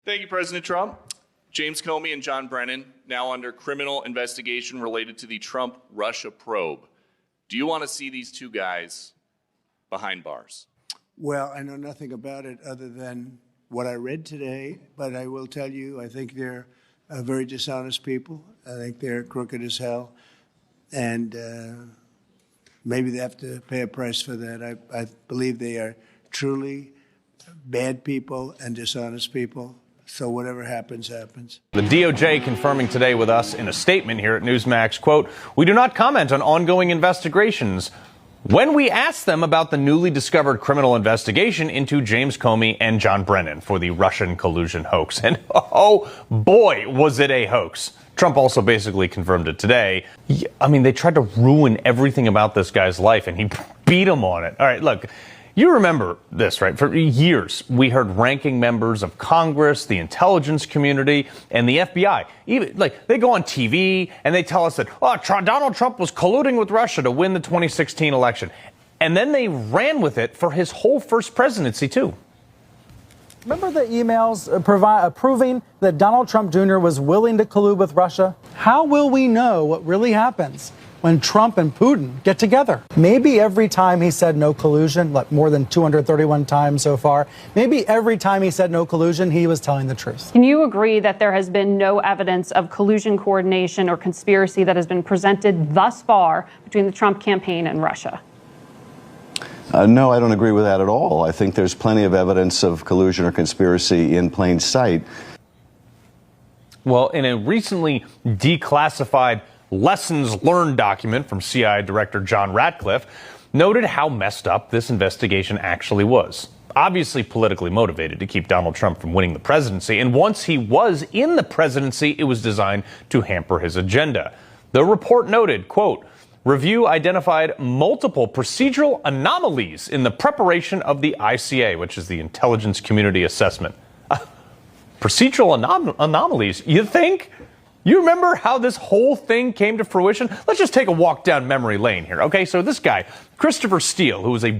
Thank you, President Trump. James Comey and John Brennan now under criminal investigation related to the Trump-Russia probe. Do you want to see these two guys behind bars? Well, I know nothing about it other than what I read today, but I will tell you, I think they're very dishonest people. I think they're crooked as hell, and maybe they have to pay a price for that. I believe they are truly bad people and dishonest people. So whatever happens, happens. The DOJ confirming today with us in a statement here at Newsmax, quote, "We do not comment on ongoing investigations." When we asked them about the newly discovered criminal investigation into James Comey and John Brennan for the Russian collusion hoax. And oh boy, was it a hoax. Trump also basically confirmed it today. I mean, they tried to ruin everything about this guy's life and he beat him on it. All right, look. You remember this, right? For years, we heard ranking members of Congress, the intelligence community, and the FBI. Even like they go on TV and they tell us that Donald Trump was colluding with Russia to win the 2016 election. And then they ran with it for his whole first presidency, too. Remember the emails proving that Donald Trump Jr. was willing to collude with Russia? How will we know what really happens when Trump and Putin get together? Maybe every time he said no collusion, like more than 231 times so far, maybe every time he said no collusion, he was telling the truth. Can you agree that there has been no evidence of collusion, coordination, or conspiracy that has been presented thus far between the Trump campaign and Russia? No, I don't agree with that at all. I think there's plenty of evidence of collusion or conspiracy in plain sight. Well, in a recently declassified lessons learned document from CIA Director John Ratcliffe noted how messed up this investigation actually was. Obviously politically motivated to keep Donald Trump from winning the presidency. And once he was in the presidency, it was designed to hamper his agenda. The report noted, quote, "Review identified multiple procedural anomalies in the preparation of the ICA, which is the Intelligence Community Assessment." Procedural anomalies, you think? You remember how this whole thing came to fruition? Let's just take a walk down memory lane here. Okay, so this guy, Christopher Steele, who was a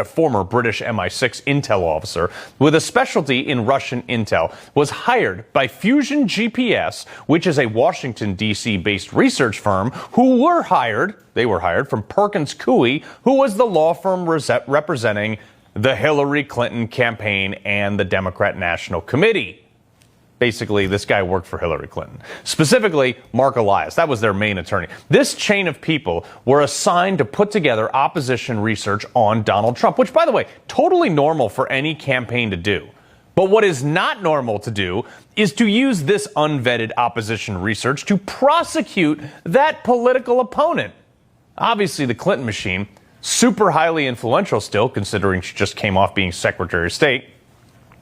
former British MI6 intel officer with a specialty in Russian intel, was hired by Fusion GPS, which is a Washington, D.C. based research firm, they were hired from Perkins Coie, who was the law firm representing the Hillary Clinton campaign and the Democrat National Committee. Basically, this guy worked for Hillary Clinton. Specifically, Mark Elias. That was their main attorney. This chain of people were assigned to put together opposition research on Donald Trump, which, by the way, totally normal for any campaign to do. But what is not normal to do is to use this unvetted opposition research to prosecute that political opponent. Obviously, the Clinton machine, super highly influential still, considering she just came off being Secretary of State.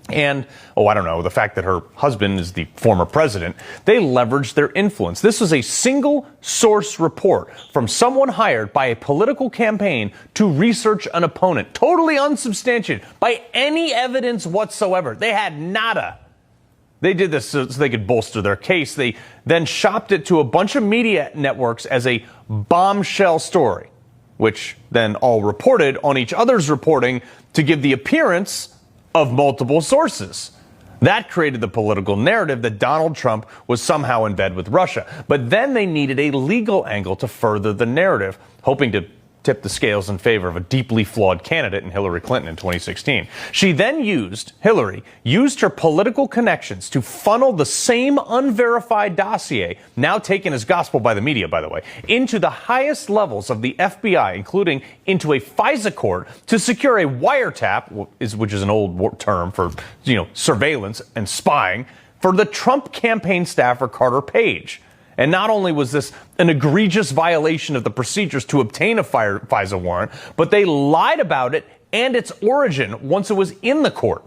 And, the fact that her husband is the former president, they leveraged their influence. This was a single source report from someone hired by a political campaign to research an opponent, totally unsubstantiated by any evidence whatsoever. They had nada. They did this so they could bolster their case. They then shopped it to a bunch of media networks as a bombshell story, which then all reported on each other's reporting to give the appearance of multiple sources. That created the political narrative that Donald Trump was somehow in bed with Russia. But then they needed a legal angle to further the narrative, hoping to tip the scales in favor of a deeply flawed candidate in Hillary Clinton in 2016. Hillary used her political connections to funnel the same unverified dossier, now taken as gospel by the media, by the way, into the highest levels of the FBI, including into a FISA court to secure a wiretap, which is an old term for, surveillance and spying, for the Trump campaign staffer Carter Page. And not only was this an egregious violation of the procedures to obtain a FISA warrant, but they lied about it and its origin once it was in the court.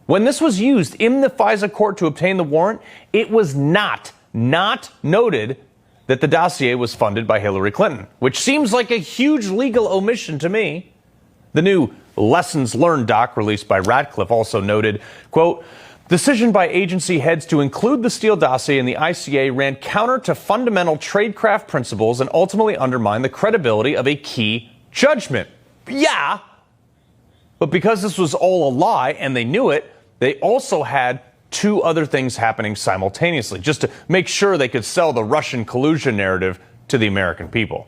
When this was used in the FISA court to obtain the warrant, it was not noted that the dossier was funded by Hillary Clinton, which seems like a huge legal omission to me. The new Lessons Learned doc released by Ratcliffe also noted, quote, "Decision by agency heads to include the Steele dossier in the ICA ran counter to fundamental tradecraft principles and ultimately undermined the credibility of a key judgment." Yeah, but because this was all a lie and they knew it, they also had two other things happening simultaneously, just to make sure they could sell the Russian collusion narrative to the American people.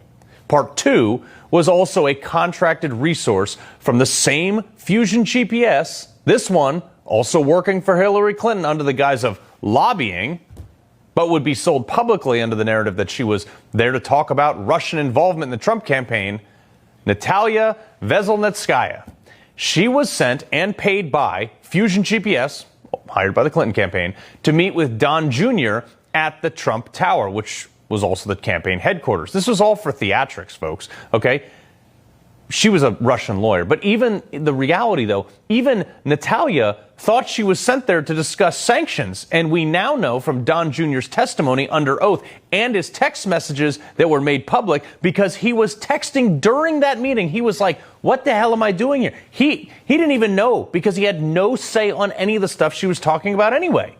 Part two was also a contracted resource from the same Fusion GPS, this one also working for Hillary Clinton under the guise of lobbying, but would be sold publicly under the narrative that she was there to talk about Russian involvement in the Trump campaign, Natalia Veselnitskaya. She was sent and paid by Fusion GPS, hired by the Clinton campaign, to meet with Don Jr. at the Trump Tower, which was also the campaign headquarters. This was all for theatrics, folks, okay? She was a Russian lawyer. But even the reality, though, even Natalia thought she was sent there to discuss sanctions. And we now know from Don Jr.'s testimony under oath and his text messages that were made public, because he was texting during that meeting. He was like, what the hell am I doing here? He didn't even know, because he had no say on any of the stuff she was talking about anyway.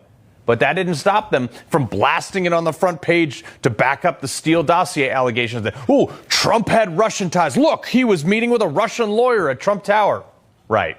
But that didn't stop them from blasting it on the front page to back up the Steele dossier allegations that, oh, Trump had Russian ties. Look, he was meeting with a Russian lawyer at Trump Tower. Right.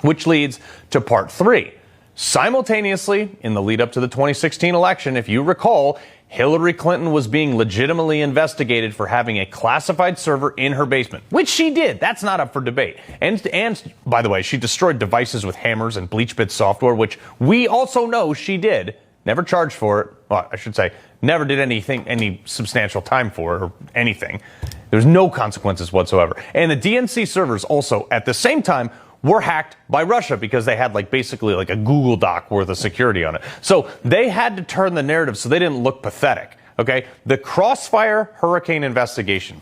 Which leads to part three. Simultaneously, in the lead up to the 2016 election, if you recall, Hillary Clinton was being legitimately investigated for having a classified server in her basement, which she did. That's not up for debate. And by the way, she destroyed devices with hammers and BleachBit software, which we also know she did. Never charged for it. Well, I should say, never did any substantial time for it or anything. There's no consequences whatsoever. And the DNC servers also, at the same time, were hacked by Russia, because they had basically a Google Doc worth of security on it. So they had to turn the narrative so they didn't look pathetic. Okay, the Crossfire Hurricane investigation.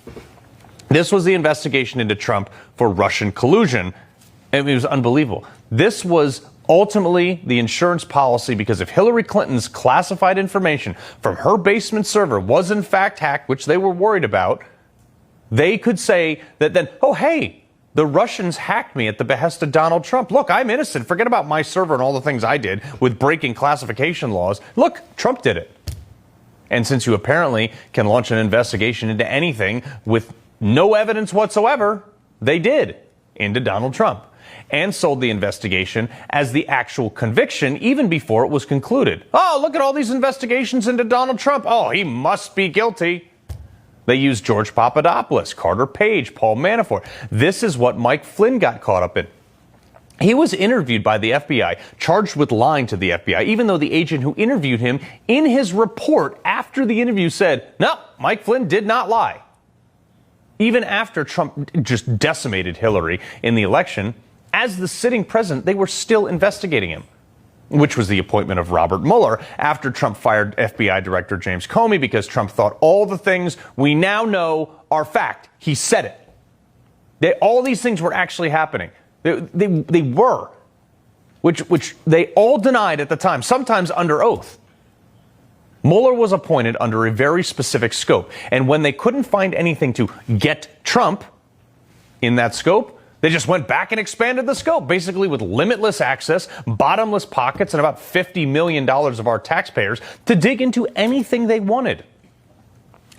This was the investigation into Trump for Russian collusion. And it was unbelievable. This was ultimately the insurance policy, because if Hillary Clinton's classified information from her basement server was in fact hacked, which they were worried about, they could say that then, oh, hey, the Russians hacked me at the behest of Donald Trump. Look, I'm innocent. Forget about my server and all the things I did with breaking classification laws. Look, Trump did it. And since you apparently can launch an investigation into anything with no evidence whatsoever, they did into Donald Trump, and sold the investigation as the actual conviction even before it was concluded. Oh, look at all these investigations into Donald Trump. Oh, he must be guilty. They used George Papadopoulos, Carter Page, Paul Manafort. This is what Mike Flynn got caught up in. He was interviewed by the FBI, charged with lying to the FBI, even though the agent who interviewed him in his report after the interview said, no, Mike Flynn did not lie. Even after Trump just decimated Hillary in the election, as the sitting president, they were still investigating him, which was the appointment of Robert Mueller after Trump fired FBI Director James Comey, because Trump thought all the things we now know are fact. He said it. All these things were actually happening. They were, which they all denied at the time, sometimes under oath. Mueller was appointed under a very specific scope, and when they couldn't find anything to get Trump in that scope, they just went back and expanded the scope, basically with limitless access, bottomless pockets, and about $50 million of our taxpayers to dig into anything they wanted.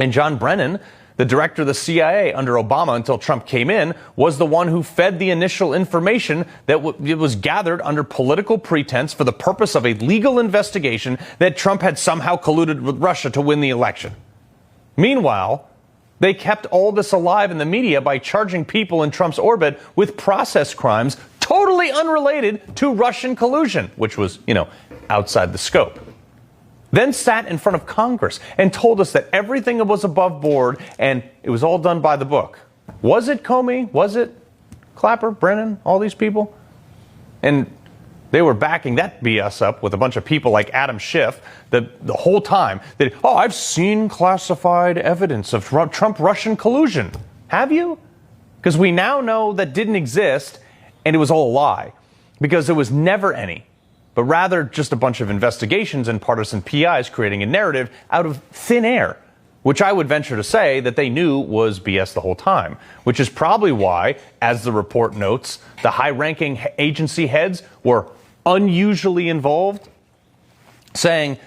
And John Brennan, the director of the CIA under Obama until Trump came in, was the one who fed the initial information that was gathered under political pretense for the purpose of a legal investigation that Trump had somehow colluded with Russia to win the election. Meanwhile, they kept all this alive in the media by charging people in Trump's orbit with process crimes totally unrelated to Russian collusion, which was, outside the scope. Then sat in front of Congress and told us that everything was above board and it was all done by the book. Was it Comey? Was it Clapper, Brennan, all these people? And they were backing that BS up with a bunch of people like Adam Schiff the whole time. That, I've seen classified evidence of Trump-Russian collusion. Have you? Because we now know that didn't exist, and it was all a lie. Because there was never any, but rather just a bunch of investigations and partisan PIs creating a narrative out of thin air, which I would venture to say that they knew was BS the whole time, which is probably why, as the report notes, the high-ranking agency heads were unusually involved, saying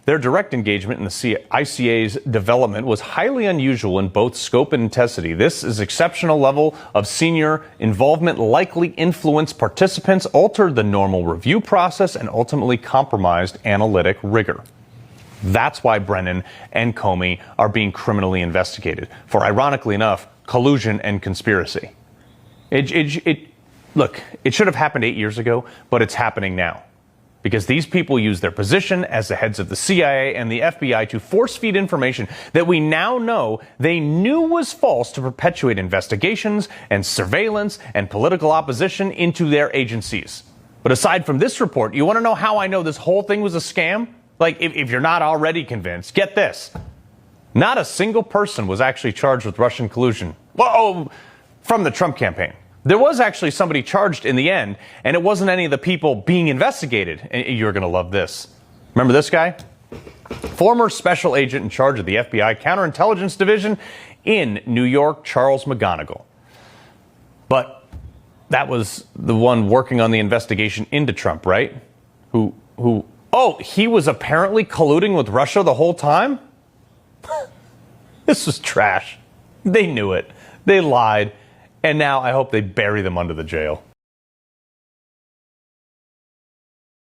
their direct engagement in the ICA's development was highly unusual in both scope and intensity. This is exceptional level of senior involvement likely influenced participants, altered the normal review process, and ultimately compromised analytic rigor. That's why Brennan and Comey are being criminally investigated for, ironically enough, collusion and conspiracy. Look, it should have happened 8 years ago, but it's happening now. Because these people use their position as the heads of the CIA and the FBI to force-feed information that we now know they knew was false to perpetuate investigations and surveillance and political opposition into their agencies. But aside from this report, you want to know how I know this whole thing was a scam? Like, if you're not already convinced, get this. Not a single person was actually charged with Russian collusion. Whoa, from the Trump campaign. There was actually somebody charged in the end, and it wasn't any of the people being investigated. And you're going to love this. Remember this guy? Former special agent in charge of the FBI Counterintelligence Division in New York, Charles McGonigal. But that was the one working on the investigation into Trump, right? Oh, he was apparently colluding with Russia the whole time? This was trash. They knew it. They lied. And now I hope they bury them under the jail.